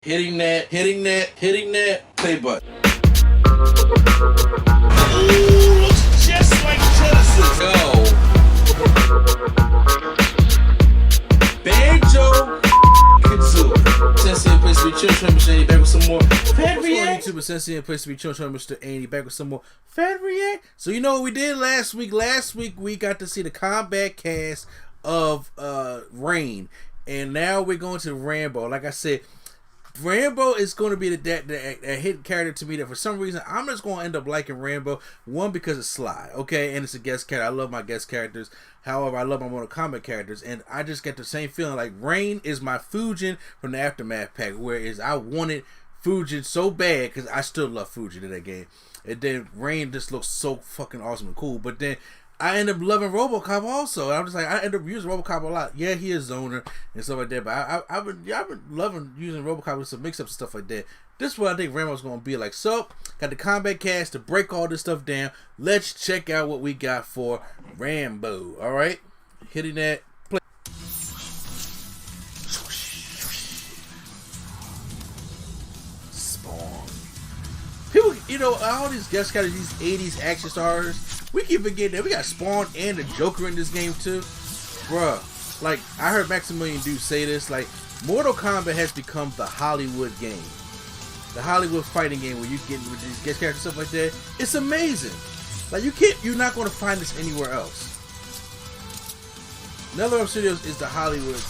Hitting that play button. Ooh, looks just like Genesis. Yo. Banjo Kazooie. Sensei and place to be chill, Mr. back with some more Fan React. YouTube, Sensei and place to be chill, Mr. Andy back with some more Fan React. So you know what we did last week? Last week we got to see the Kombat Kast of Rain. And now we're going to Rambo. Like I said, Rambo is going to be that hit character to me that for some reason I'm just going to end up liking Rambo. One, because it's Sly, okay, and it's a guest character. I love my guest characters. However, I love my Mortal Kombat characters, and I just get the same feeling like Rain is my Fujin from the Aftermath pack, whereas I wanted Fujin so bad because I still love Fujin in that game. And then Rain just looks so fucking awesome and cool, but then I end up loving RoboCop also. I'm just like, I end up using RoboCop a lot. Yeah, he is zoner and stuff like that, but I've been loving using RoboCop with some mix-ups and stuff like that. This is what I think Rambo's going to be like. So, got the Kombat Kast to break all this stuff down. Let's check out what we got for Rambo. All right, hitting that play. Spawn. People, you know, all these guest characters, these 80s action stars. We keep forgetting that we got Spawn and the Joker in this game too. Bruh, like, I heard Maximilian Dude say this, like, Mortal Kombat has become the Hollywood game. The Hollywood fighting game where you get with these guest characters and stuff like that. It's amazing. Like, you're not going to find this anywhere else. NetherRealm Studios is the Hollywood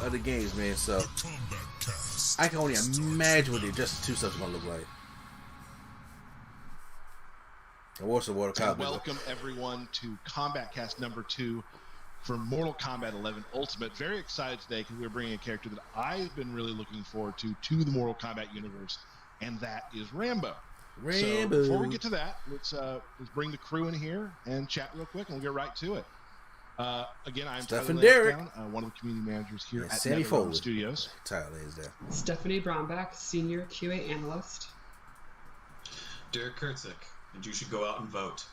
of the games, man, so I can only imagine what the Justice 2 stuff's going to look like. Welcome everyone to Kombat Kast number 2 for Mortal Kombat 11 Ultimate. Very excited today because we're bringing a character that I've been really looking forward to the Mortal Kombat universe, and that is Rambo. So before we get to that, let's bring the crew in here and chat real quick, and we'll get right to it. Again, I'm Stephen Derrick, one of the community managers here at Sandy NetherRealm Studios. Tyler is there. Stephanie Brownback, senior QA analyst. Derek Kurtzik. And you should go out and vote.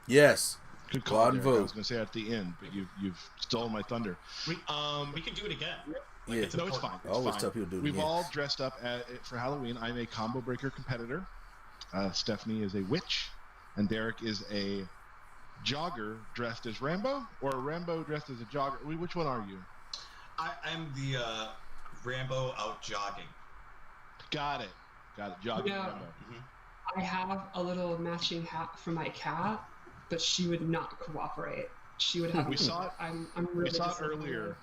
Yes. Good call. Go out and vote. I was going to say at the end, but you've stolen my thunder. We can do it again. Yeah. It's fine. I always tell people to do it We've again. all dressed up for Halloween. I'm a combo breaker competitor. Stephanie is a witch, and Derek is a jogger dressed as Rambo, or a Rambo dressed as a jogger. Which one are you? I'm the Rambo out jogging. Got it. Jogging Yeah. Rambo. Mm-hmm. I have a little matching hat for my cat, but she would not cooperate. She would have. We saw it. I'm really. We saw it earlier.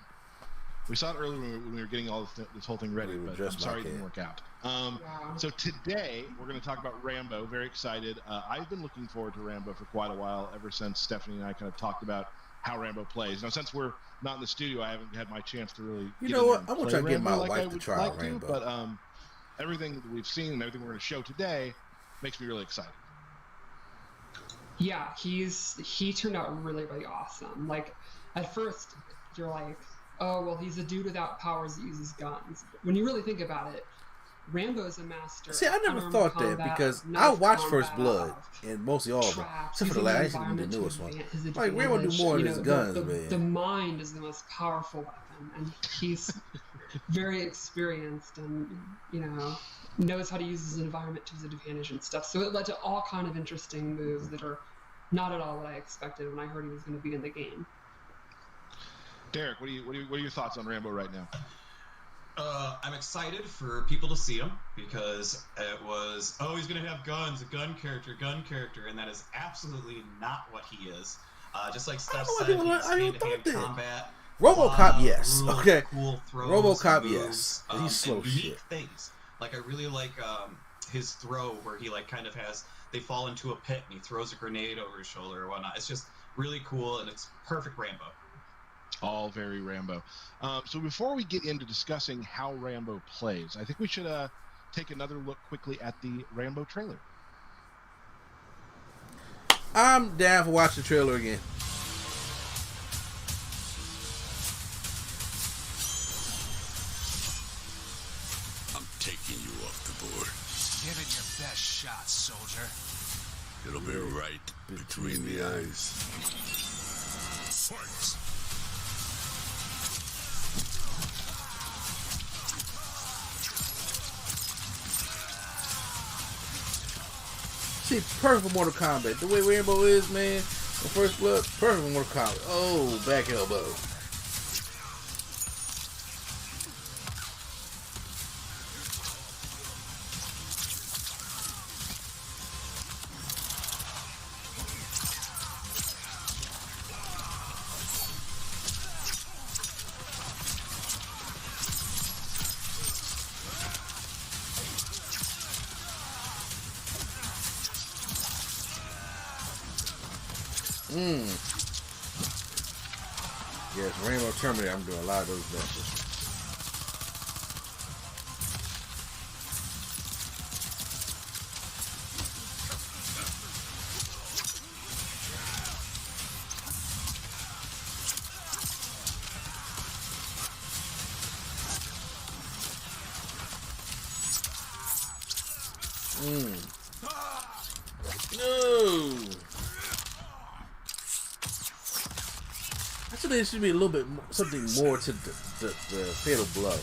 We saw it earlier when we were getting all this whole thing ready, but I'm sorry it didn't work out. So today we're going to talk about Rambo. Very excited. I've been looking forward to Rambo for quite a while, ever since Stephanie and I kind of talked about how Rambo plays. Now, since we're not in the studio, I haven't had my chance to really. You know what? I'm gonna try to get Rambo my wife to try out Rambo. But everything that we've seen and everything we're going to show today makes me really excited. Yeah, he turned out really, really awesome. Like, at first you're like, oh well, he's a dude without powers that uses guns. When you really think about it, Rambo's a master. See, I never thought that because I watched First Blood and mostly all of them, except for the last, the newest one. Like, Rambo do more than his guns, man. The mind is the most powerful weapon, and he's very experienced, and knows how to use his environment to his advantage and stuff. So it led to all kind of interesting moves that are not at all what I expected when I heard he was going to be in the game. Derek, what are your thoughts on Rambo right now? I'm excited for people to see him because it was, he's going to have guns, a gun character, and that is absolutely not what he is. Just like Steph said, he's hand-to-hand combat. RoboCop, yes. Really Okay. Cool throws, RoboCop, moves, yes. He's slow and unique shit. things. Like, I really like his throw where he kind of has, they fall into a pit and he throws a grenade over his shoulder or whatnot. It's just really cool, and it's perfect Rambo. All very Rambo. So before we get into discussing how Rambo plays, I think we should take another look quickly at the Rambo trailer. I'm down for watching the trailer again. I'm taking you off the board. Give it your best shot, soldier. It'll be right between the eyes. Fight! See, perfect for Mortal Kombat. The way Rambo is, man, on First Blood, perfect for Mortal Kombat. Oh, back elbow. Yes, Rainbow Terminator. I'm doing a lot of those matches. No. I think there should be a little bit something more to the fatal blow.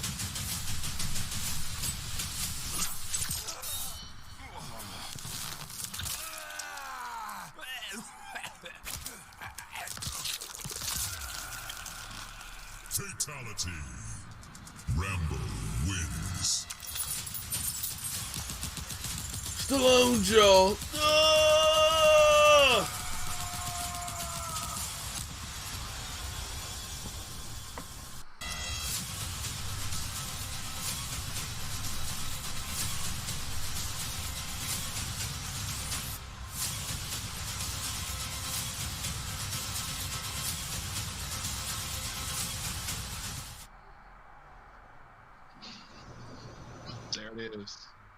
Fatality. Rambo wins. Stallone Joe.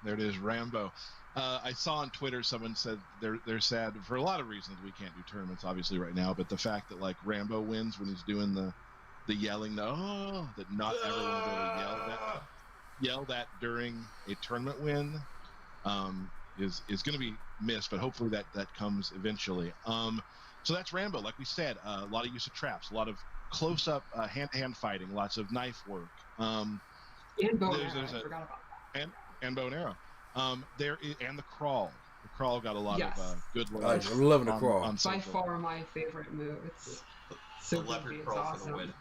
There it is, Rambo. I saw on Twitter someone said they're sad for a lot of reasons. We can't do tournaments obviously right now, but the fact that like Rambo wins when he's doing the yelling, that not everyone will be able to yell that during a tournament win is going to be missed, but hopefully that comes eventually. So that's Rambo. Like we said, a lot of use of traps, a lot of close-up hand-to-hand fighting, lots of knife work. And bow and arrow. I forgot about that. And bow and arrow. And the crawl. The crawl got a lot of good love. I'm loving the crawl. By far my favorite move. It's so the leopard goofy. crawl It's for the awesome.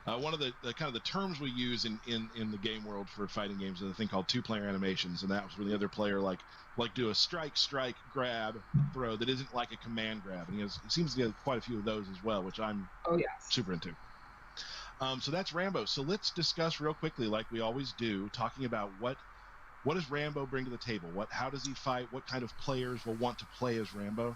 win. One of the kind of the terms we use in the game world for fighting games is a thing called two-player animations, and that was when the other player like do a strike, grab, throw that isn't like a command grab, and he seems to get quite a few of those as well, which I'm super into. So that's Rambo. So let's discuss real quickly, like we always do, talking about what does Rambo bring to the table? How does he fight? What kind of players will want to play as Rambo?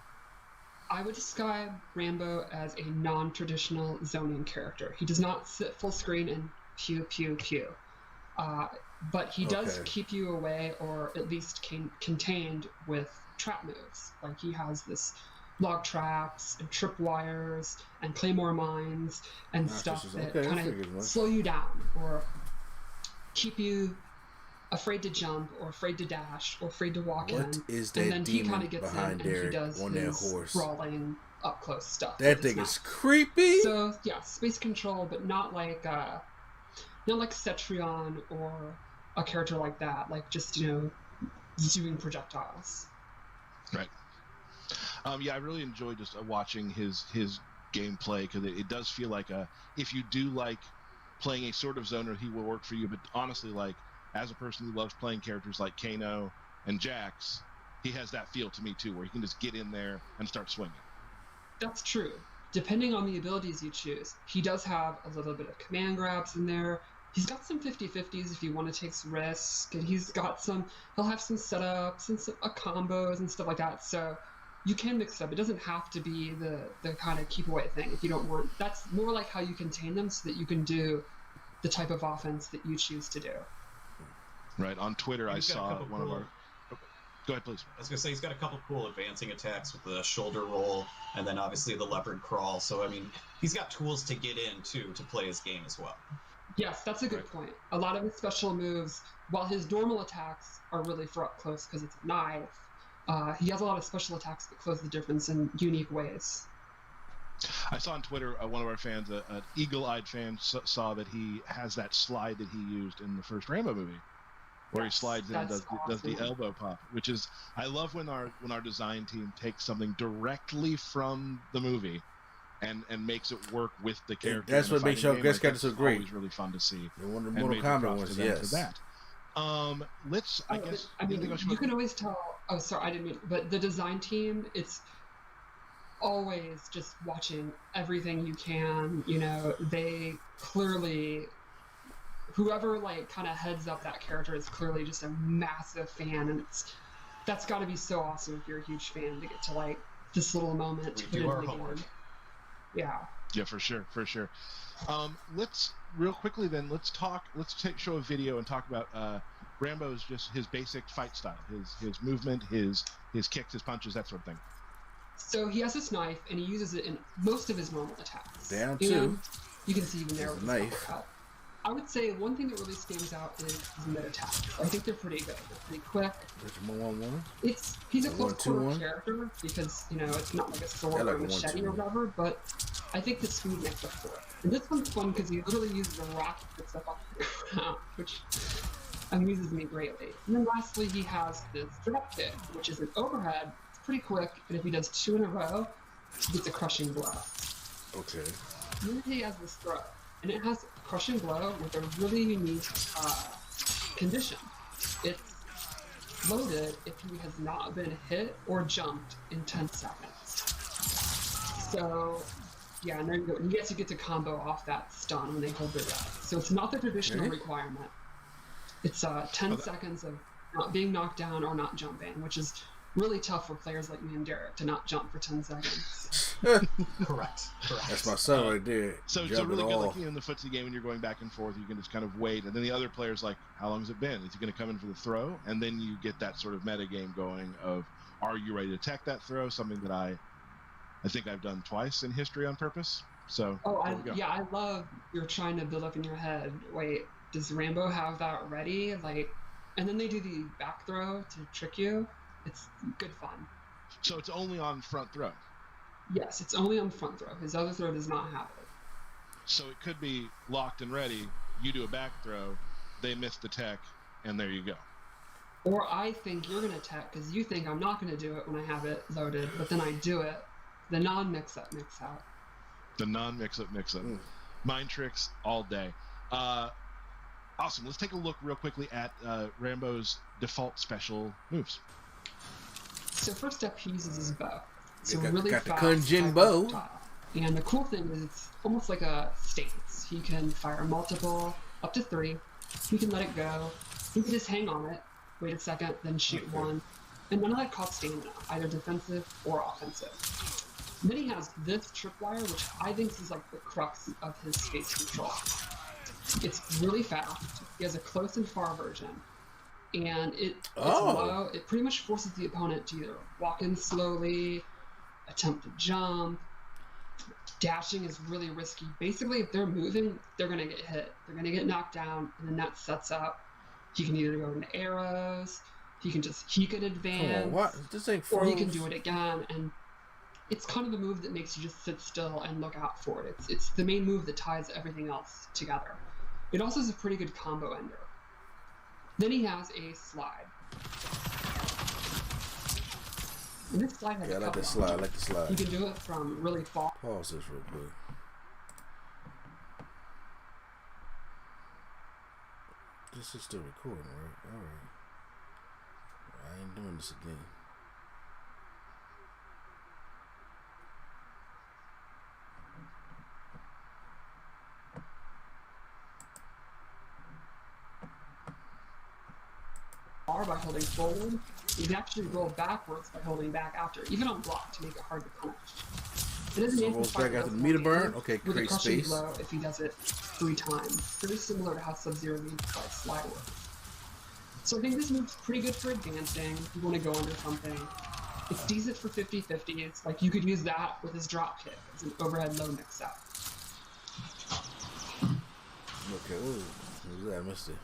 I would describe Rambo as a non-traditional zoning character. He does not sit full screen and pew, pew, pew. But he does keep you away, or at least contained with trap moves. Like he has this log traps and tripwires and claymore mines and stuff that kind of slow you down or keep you afraid to jump or afraid to dash or afraid to walk in. What is that and then he demon kind of gets behind in and there he does on that horse? Brawling up close stuff. That thing is creepy. So yeah, space control, but not like Cetrion or a character like that. Like just doing projectiles. Right. Yeah, I really enjoyed just watching his gameplay because it does feel like if you do like playing a sort of zoner, he will work for you. But honestly, like as a person who loves playing characters like Kano and Jax, he has that feel to me too, where he can just get in there and start swinging. That's true. Depending on the abilities you choose, he does have a little bit of command grabs in there. He's got some 50-50s if you want to take some risk, and he'll have some setups and some combos and stuff like that. So you can mix it up. It doesn't have to be the kind of keep away thing if you don't want. That's more like how you contain them so that you can do the type of offense that you choose to do. Right. On Twitter, I saw one of our... Go ahead, please. I was going to say, he's got a couple cool advancing attacks with the shoulder roll and then obviously the leopard crawl. So, I mean, he's got tools to get in, too, to play his game as well. Yes, that's a good point. A lot of his special moves, while his normal attacks are really for up close because it's a knife, he has a lot of special attacks that close the difference in unique ways. I saw on Twitter one of our fans, an eagle-eyed fan, saw that he has that slide that he used in the first Rambo movie. where he slides in and does the awesome. elbow pop, which is, I love when our design team takes something directly from the movie and makes it work with the character. That's what makes your guest character so great. Always really fun to see. One of the Mortal Kombat ones, yes. For that. I guess. I mean, you can always tell. Oh, sorry, I didn't mean. But the design team, it's always just watching everything you can. You know, they clearly, whoever like kind of heads up that character is clearly just a massive fan, and that's got to be so awesome if you're a huge fan to get to like this little moment to put in the game. Yeah. Yeah, for sure. Let's real quickly then. Let's show a video and talk about Rambo's just his basic fight style, his movement, his kicks, his punches, that sort of thing. So he has this knife and he uses it in most of his normal attacks. Down two. You can see even there with the his knife. uppercut. I would say one thing that really stands out is his mid attacks. I think they're pretty good. They're pretty quick. He's a close quarter character because it's not like a sword or a machete or whatever, but I think the speed makes up for it. And this one's fun because he literally uses a rock to pick stuff off the ground, which amuses me greatly. And then lastly, he has this drop kick, which is an overhead. It's pretty quick, and if he does 2 in a row, he gets a crushing blow. Okay. And then he has this throw, and it has a crushing blow with a really unique condition. It's loaded if he has not been hit or jumped in 10 seconds. So, yeah, and there you go. And yes, you get to combo off that stun when they hold their breath. So it's not the traditional requirement. It's 10 seconds of not being knocked down or not jumping, which is really tough for players like me and Derek to not jump for 10 seconds. Correct. That's my son right there. So it's really good, like in the footsie game when you're going back and forth, you can just kind of wait, and then the other player's like, how long has it been? Is he going to come in for the throw? And then you get that sort of meta game going of, are you ready to attack that throw? Something that I think I've done twice in history on purpose. So I love you're trying to build up in your head. Wait, does Rambo have that ready? Like, and then they do the back throw to trick you. It's good fun. So it's only on front throw? Yes, it's only on front throw. His other throw does not have it. So it could be locked and ready. You do a back throw, they miss the tech, and there you go. Or I think you're going to tech because you think I'm not going to do it when I have it loaded, but then I do it. The non-mix-up, mix-out. The non-mix-up, mix-up. Mind tricks all day. Awesome. Let's take a look real quickly at Rambo's default special moves. So first up, he uses his bow. So got really the fast. Kunjin bow. And the cool thing is it's almost like a stance. He can fire multiple, up to 3. He can let it go. He can just hang on it, wait a second, then shoot one. And none of that costs stamina, either defensive or offensive. And then he has this tripwire, which I think is like the crux of his space control. It's really fast. He has a close and far version. And it's low. It pretty much forces the opponent to either walk in slowly, attempt to jump. Dashing is really risky. Basically, if they're moving, they're going to get hit. They're going to get knocked down, and then that sets up. He can either go into arrows, he can advance, or he can do it again. And it's kind of the move that makes you just sit still and look out for it. It's the main move that ties everything else together. It also is a pretty good combo ender. Then he has a slide. And this slide has I like the slide. I like the slide. You can do it from really far. Pause this real quick. This is still recording, right? All right. I ain't doing this again. By holding forward, you can actually roll backwards by holding back after, even on block, to make it hard to punish. It is an rolls back after the meter burn. Okay, with create a crushing space. blow if he does it 3 times. Very similar to how Sub-Zero leads by slide works. So I think this move's pretty good for advancing. If you want to go under something, it's decent for 50-50. It's like you could use that with his drop kick as an overhead low mix up. Okay, what was that? I missed it.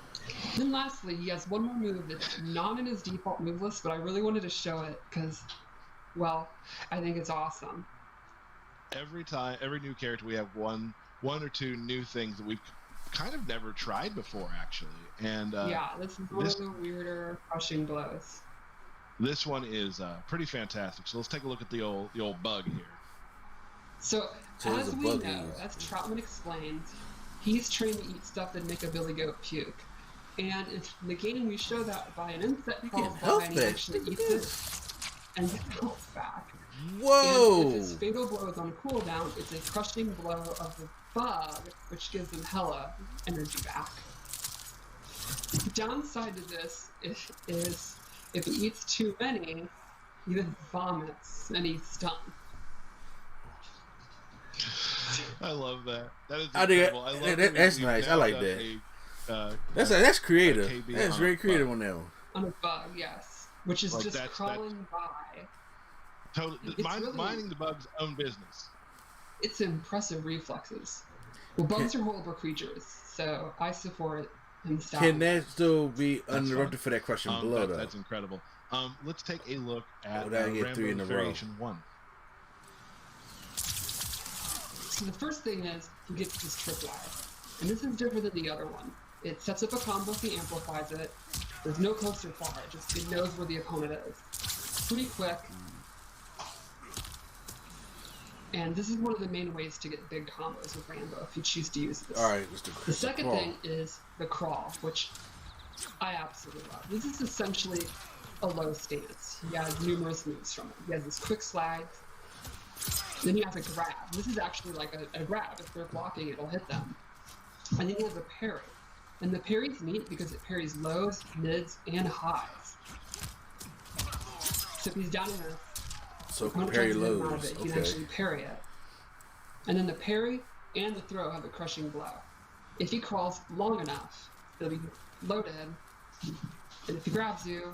Then lastly, he has one more move that's not in his default move list, but I really wanted to show it because, well, I think it's awesome. Every new character, we have one or two new things that we've kind of never tried before, actually. And this is one of the weirder crushing blows. This one is pretty fantastic. So let's take a look at the old bug here. So as we know, as Troutman explained, he's trained to eat stuff that make a billy goat puke. And in the game, we show that by an insect crawls by and he actually eats it and gets health back. Whoa! And if his fatal blow is on cooldown, it's a crushing blow of the bug, which gives him hella energy back. The downside to this is if he eats too many, he then vomits and he's stunned. I love that. That is incredible. That's nice. I like that. That's creative. That's very creative on that one. On a bug, yes. Which is like just crawling by. Totally. Minding the bug's own business. It's impressive reflexes. Well, bugs are horrible creatures, so I support him stopping. Can that still be uninterrupted for that crushing blow, though? That's incredible. Let's take a look at Rambo 3 in a Variation 1. So the first thing is he gets this tripwire. And this is different than the other one. It sets up a combo if he amplifies it. There's no close or far, it knows where the opponent is. Pretty quick. And this is one of the main ways to get big combos with Rambo if you choose to use this. Alright, let's do it. The second thing is the crawl, which I absolutely love. This is essentially a low stance. He has numerous moves from it. He has this quick slide. Then he has a grab. This is actually like a grab. If they're blocking, it'll hit them. And then he has a parry. And the parry's neat because it parries lows, mids, and highs. So if he's down in a so can parry lows. You can actually parry it. And then the parry and the throw have a crushing blow. If he crawls long enough, it'll be loaded. And if he grabs you,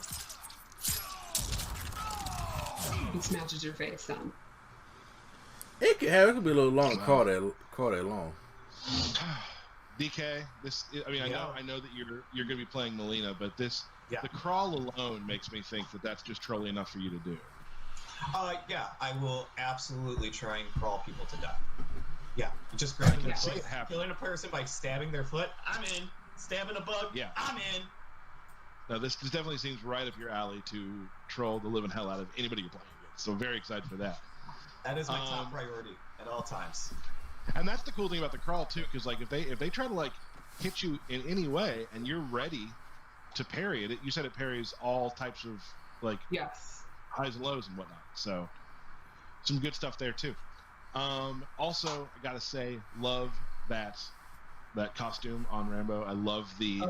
he smashes your face then. It could be a little long to call that long. DK, I know that you're going to be playing Melina, but the crawl alone makes me think that that's just trolly enough for you to do. I will absolutely try and crawl people to death. Yeah, just grabbing their foot, killing a person by stabbing their foot. I'm in. Stabbing a bug. Yeah, I'm in. No, this definitely seems right up your alley to troll the living hell out of anybody you're playing against. So very excited for that. That is my top priority at all times. And that's the cool thing about the crawl too, because like if they try to like hit you in any way and you're ready to parry it, you said it parries all types of like highs and lows and whatnot. So some good stuff there too. Also, I gotta say, love that costume on Rambo. I love the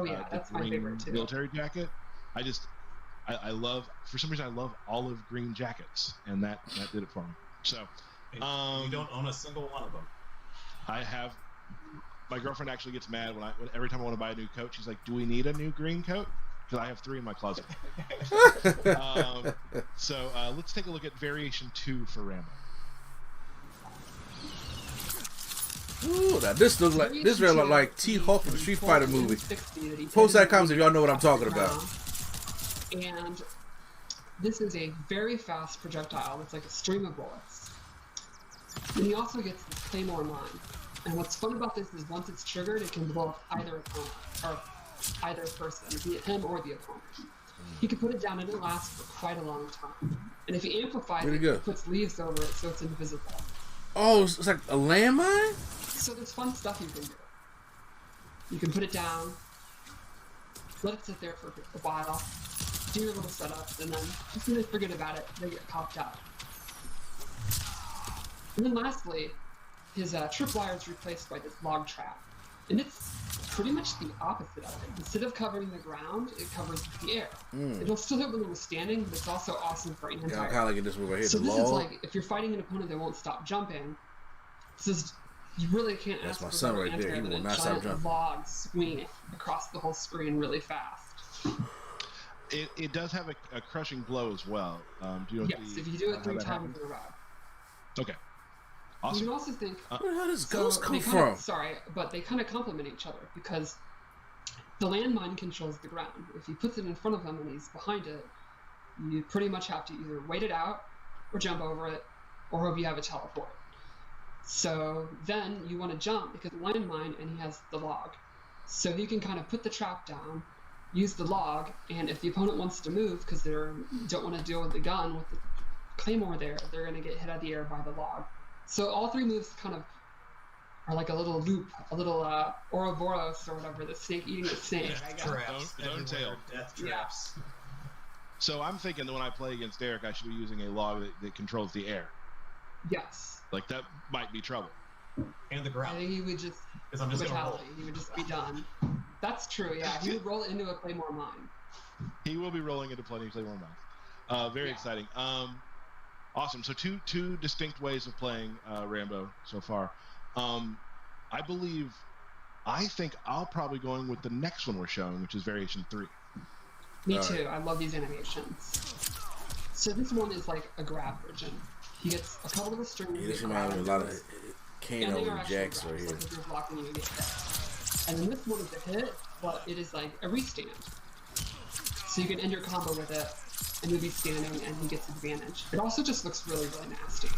green military jacket. I love, for some reason I love olive green jackets, and that did it for me. So you don't own a single one of them. I have. My girlfriend actually gets mad when every time I want to buy a new coat. She's like, "Do we need a new green coat?" Because I have 3 in my closet. So let's take a look at Variation 2 for Rambo. Ooh, now this looks like T-Hawk from the Street Fighter movie. Post that comments if y'all know what I'm talking about. And this is a very fast projectile. It's like a stream of bullets. And he also gets this Claymore mine. And what's fun about this is once it's triggered, it can blow up either opponent, or either person, be it him or the opponent. He can put it down and it lasts for quite a long time. And if he amplifies it, he puts leaves over it so it's invisible. Oh, it's like a landmine? So there's fun stuff you can do. You can put it down, let it sit there for a while, do your little setup, and then as soon as they forget about it, they get popped out. And then lastly, his tripwire is replaced by this log trap. And it's pretty much the opposite of it. Instead of covering the ground, it covers the air. It'll still hit when we're standing, but it's also awesome for anti-air. Yeah, I'm kind of like this over here. So this is like, if you're fighting an opponent that won't stop jumping, this is, you really can't ask for son right there. He will not stop jumping. Log swinging across the whole screen really fast. It does have a crushing blow as well. Do you know if you do it 3 times in a row. Okay. Awesome. You can also think, where the hell does ghost come from? Sorry, but they kind of complement each other because the landmine controls the ground. If he puts it in front of him and he's behind it, you pretty much have to either wait it out or jump over it or hope you have a teleport. So then you want to jump because the landmine and he has the log. So you can kind of put the trap down, use the log, and if the opponent wants to move because they don't want to deal with the gun with the claymore there, they're going to get hit out of the air by the log. So all three moves kind of are like a little loop, a little Ouroboros or whatever, the snake eating the snake. I guess. Traps. Don't tail. Death traps. So I'm thinking that when I play against Derek, I should be using a log that controls the air. Yes. Like that might be trouble. And the I ground. think he would just Because I'm just going to roll. fatality. He would just be done. That's true. Yeah, he would roll into a claymore mine. He will be rolling into plenty of claymore mines. Very exciting. Awesome. So two distinct ways of playing Rambo so far. I think I'll probably going with the next one we're showing, which is Variation 3. Me too. I love these animations. So this one is like a grab version. He gets a couple of the strings. Yeah, this reminds me of a lot of Kano and Jax right here. Like if you're blocking, you get hit. And then this one is a hit, but it is like a restand. So you can end your combo with it, and you'll be standing, and he gets advantage. It also just looks really, really nasty.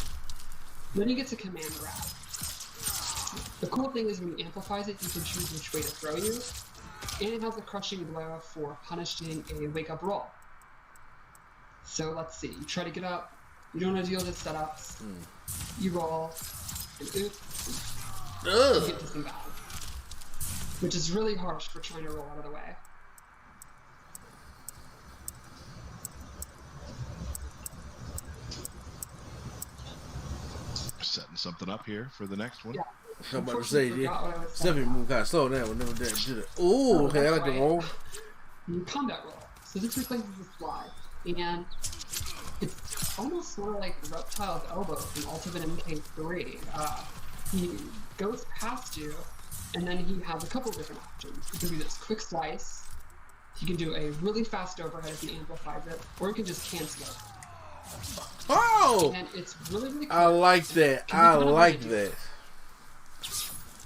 Then he gets a command grab. The cool thing is when he amplifies it, you can choose which way to throw you, and it has a crushing blow for punishing a wake-up roll. So let's see, you try to get up, you don't want to deal with the setups, you roll, and oops, you get disemboweled. Which is really harsh for trying to roll out of the way. Setting something up here for the next one. Yeah. I'm about to say, yeah. Stephanie move kind of slow down. When never did it. Ooh, okay, I like the roll. Combat roll. So this replaces the fly, and it's almost sort of like Reptile's elbow from Ultimate MK3. He goes past you, and then he has a couple different options. He can do this quick slice. He can do a really fast overhead if he amplifies it, or he can just cancel it. Oh! And it's really, really quick. I like that. I like that.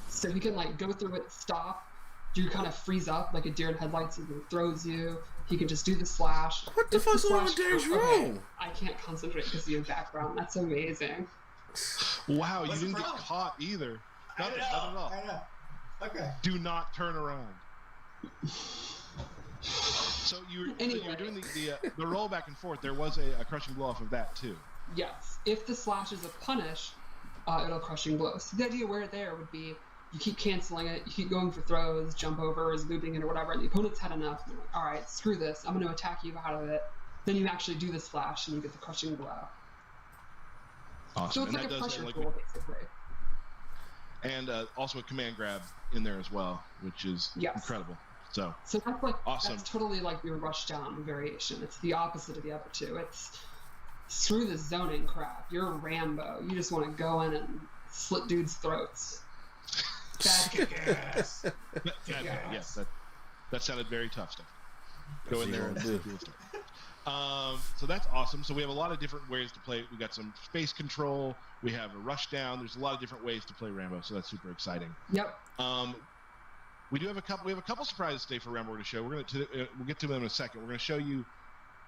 So he can like go through it, stop, do kind of freeze up like a deer in headlights and throws you. He can just do the slash. What the fuck's going on with Derek's room? I can't concentrate because of your background. That's amazing. Wow, What's you the didn't get problem? caught either. Not at all. I know. Okay. Do not turn around. So you were doing the roll back and forth. There was a crushing blow off of that too. Yes. If the slash is a punish, it'll crushing blow. So the idea where there would be you keep canceling it, you keep going for throws, jump overs, looping it or whatever, and the opponent's had enough. And they're like, all right, screw this. I'm going to attack you out of it. Then you actually do the slash and you get the crushing blow. Awesome. So it's And like that a does pressure like, tool, basically. and also a command grab in there as well, which is incredible. So that's like awesome. That's totally like your rush down variation. It's the opposite of the other two. It's screw this zoning crap. You're Rambo. You just want to go in and slit dudes' throats. Yes. Yes, that sounded very tough stuff. Go in there and do cool stuff. So that's awesome. So we have a lot of different ways to play. We got some space control. We have a rush down. There's a lot of different ways to play Rambo. So that's super exciting. Yep. We do have a couple. We have a couple surprises today for Rambo to show. We'll get to them in a second. We're going to show you.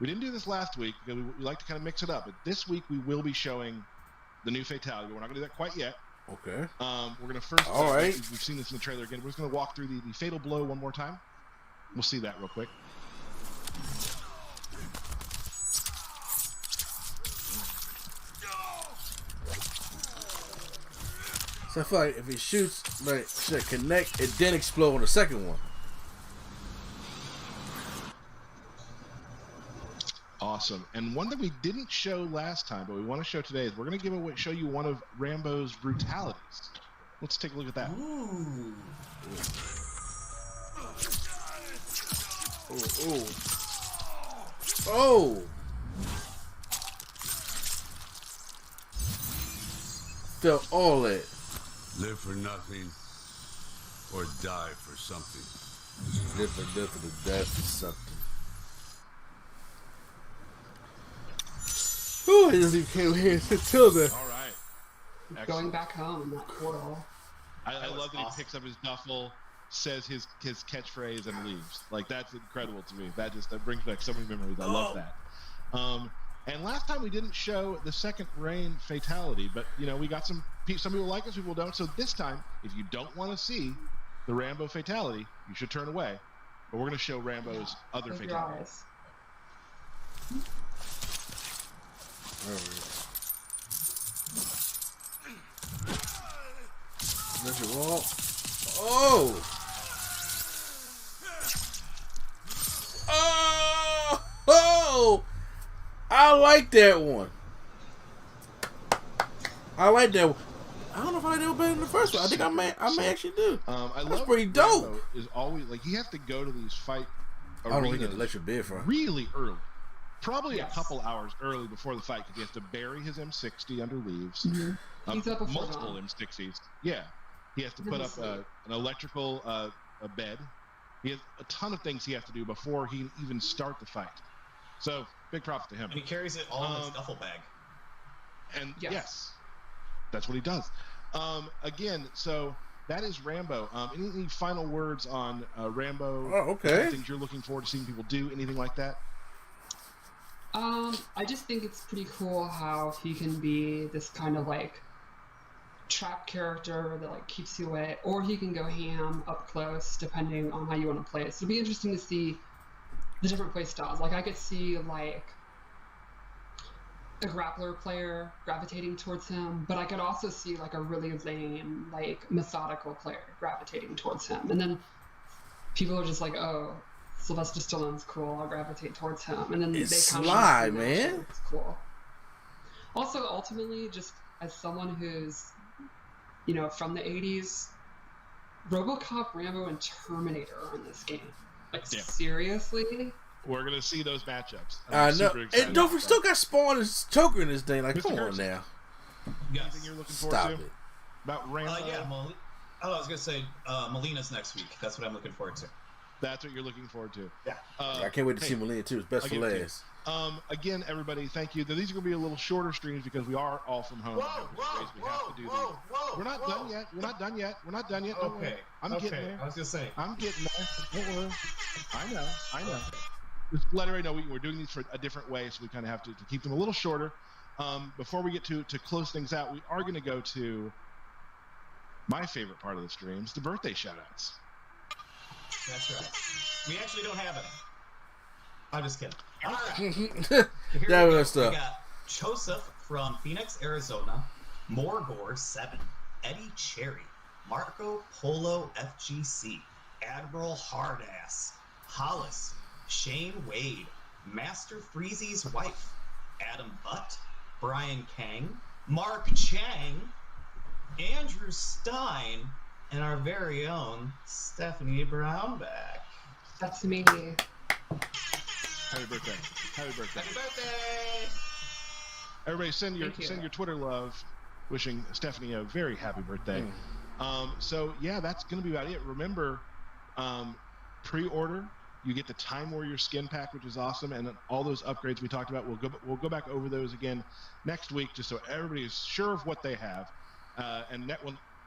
We didn't do this last week because we like to kind of mix it up. But this week we will be showing the new fatality. But we're not going to do that quite yet. Okay. We're going to first. All right. We've seen this in the trailer again. We're just going to walk through the fatal blow one more time. We'll see that real quick. So I feel like if he shoots, like, should connect, it then explode on the second one. Awesome. And one that we didn't show last time, but we want to show today is we're going to show you one of Rambo's brutalities. Let's take a look at that. Ooh. Oh. Oh. Felt all that. Live for nothing or die for something. Live for death or the death for something. Ooh, I just even came here until then. All right. Excellent. Going back home in that portal. I love that awesome. he picks up his duffel, says his catchphrase, and leaves. Like, that's incredible to me. That brings back so many memories. I love that. And last time we didn't show the second rain fatality, but we got some people like us, people don't. So this time, if you don't want to see the Rambo fatality, you should turn away. But we're going to show Rambo's other Close your fatality. eyes. Let you walk. Oh! Oh! Oh! I like that one. I like that one. I don't know if I like that one better than the first one. I think I may actually do. I That's love pretty dope. Rambo is always like he has to go to these fight I don't know arenas where you get the electric bid from. really early, probably Yes. a couple hours early before the fight because he has to bury his M60 under leaves. He's up before Multiple dawn. M60s. Yeah, he has to put up an electrical a bed. He has a ton of things he has to do before he can even start the fight. So big props to him. And he carries it all in his duffel bag. And Yes. yes, that's what he does. Again, so that is Rambo. Any final words on Rambo? Oh, okay. Things you're looking forward to seeing people do? Anything like that? I just think it's pretty cool how he can be this kind of like trap character that like keeps you away, or he can go ham up close depending on how you want to play it. So it'll be interesting to see the different play styles. Like I could see like a grappler player gravitating towards him, but I could also see like a really lame, like methodical player gravitating towards him. And then people are just like, oh, Sylvester Stallone's cool, I'll gravitate towards him. And then It's they come Sly, man. It's cool. Also, ultimately, just as someone who's, you know, from the 80s, RoboCop, Rambo, and Terminator are in this game. Like, Yeah. seriously? We're gonna see those matchups. I I'm know. super excited And don't about we still got Spawn and Choker in this thing? Like, Mr. come on Gerson. now. that. Yes. Anything you're looking forward Stop to it. about Rambo? I was gonna say Molina's next week. That's what I'm looking forward to. That's what you're looking forward to. Yeah. I can't wait to see Molina too. It's best I'll for give it to you. last. Again, everybody, thank you. These are going to be a little shorter streams because we are all from home. We have to do these. We're not done yet. We're not done yet. We're not done yet. Don't worry. Okay. I'm getting there. I was gonna say. I'm getting there. Don't worry. I know. Just let everybody know we're doing these for a different way, so we kind of have to keep them a little shorter. Before we get to close things out, we are going to go to my favorite part of the streams, the birthday shout-outs. That's right. We actually don't have any. I'm just kidding. All right. That Here we was go. stuff. We got Joseph from Phoenix, Arizona, Morgor 7, Eddie Cherry, Marco Polo FGC, Admiral Hardass, Hollis, Shane Wade, Master Freezy's wife, Adam Butt, Brian Kang, Mark Chang, Andrew Stein, and our very own Stephanie Brownback. That's me. Happy birthday. Happy birthday. Happy birthday! Everybody send your Thank you. send your Twitter love, wishing Stephanie a very happy birthday. Mm. So yeah, that's gonna be about it. Remember, pre-order. You get the Time Warrior skin pack, which is awesome, and all those upgrades we talked about. We'll go back over those again next week, just so everybody is sure of what they have.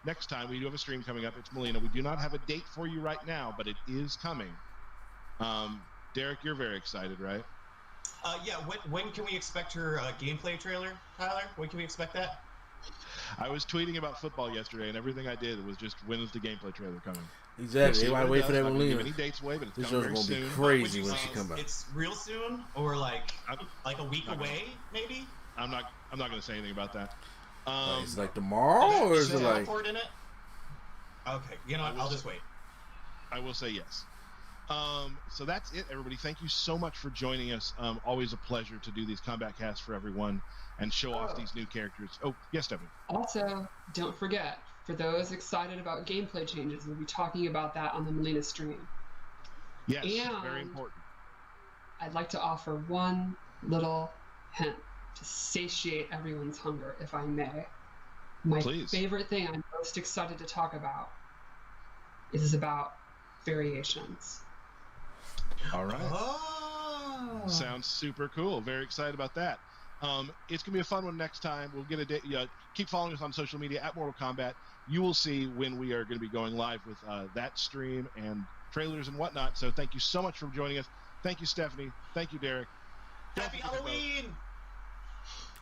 Next time we do have a stream coming up. It's Melina. We do not have a date for you right now, but it is coming. Derek, you're very excited, right? Yeah, when can we expect her gameplay trailer, Tyler? When can we expect that? I was tweeting about football yesterday, and everything I did was just, when is the gameplay trailer coming? Exactly. We'll see Everybody what wait it for does. that I'm not gonna give Molina. any dates away, but it's This coming show's very gonna be soon. crazy Would you when say she come out. It's real soon, or like a week I'm not away, maybe? I'm not going to say anything about that. It's like tomorrow, or is it Is there like? teleport in it? Okay, you know what? I'll just wait. I will say yes. So that's it, everybody. Thank you so much for joining us. Always a pleasure to do these combat casts for everyone and show off these new characters. Oh, yes, Stephanie. Also, don't forget, for those excited about gameplay changes, we'll be talking about that on the Molina stream. Yes, And- very important. I'd like to offer one little hint to satiate everyone's hunger, if I may. My Please. favorite thing I'm most excited to talk about is about variations. All right. Oh. Sounds super cool. Very excited about that. It's going to be a fun one next time. We'll get a date. Keep following us on social media at Mortal Kombat. You will see when we are going to be going live with that stream and trailers and whatnot. So thank you so much for joining us. Thank you, Stephanie. Thank you, Derek. Happy Halloween!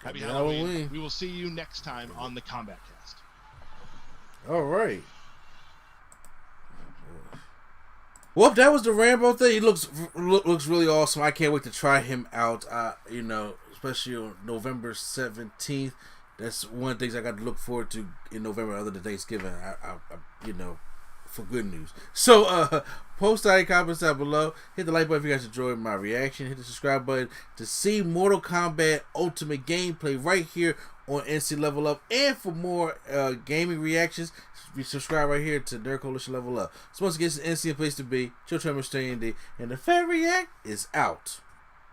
Happy Happy Halloween. Halloween. We will see you next time on the Combat Cast. All right. Well, that was the Rambo thing. He looks really awesome. I can't wait to try him out. Especially on November 17th. That's one of the things I got to look forward to in November, other than Thanksgiving. For good news. So, post any comments down below. Hit the like button if you guys enjoyed my reaction. Hit the subscribe button to see Mortal Kombat Ultimate gameplay right here on NC Level Up. And for more gaming reactions, subscribe right here to Nerd Coalition Level Up. So once again, it's the NC place to be. Chill Tremor, stay indie, and the Fan React is out.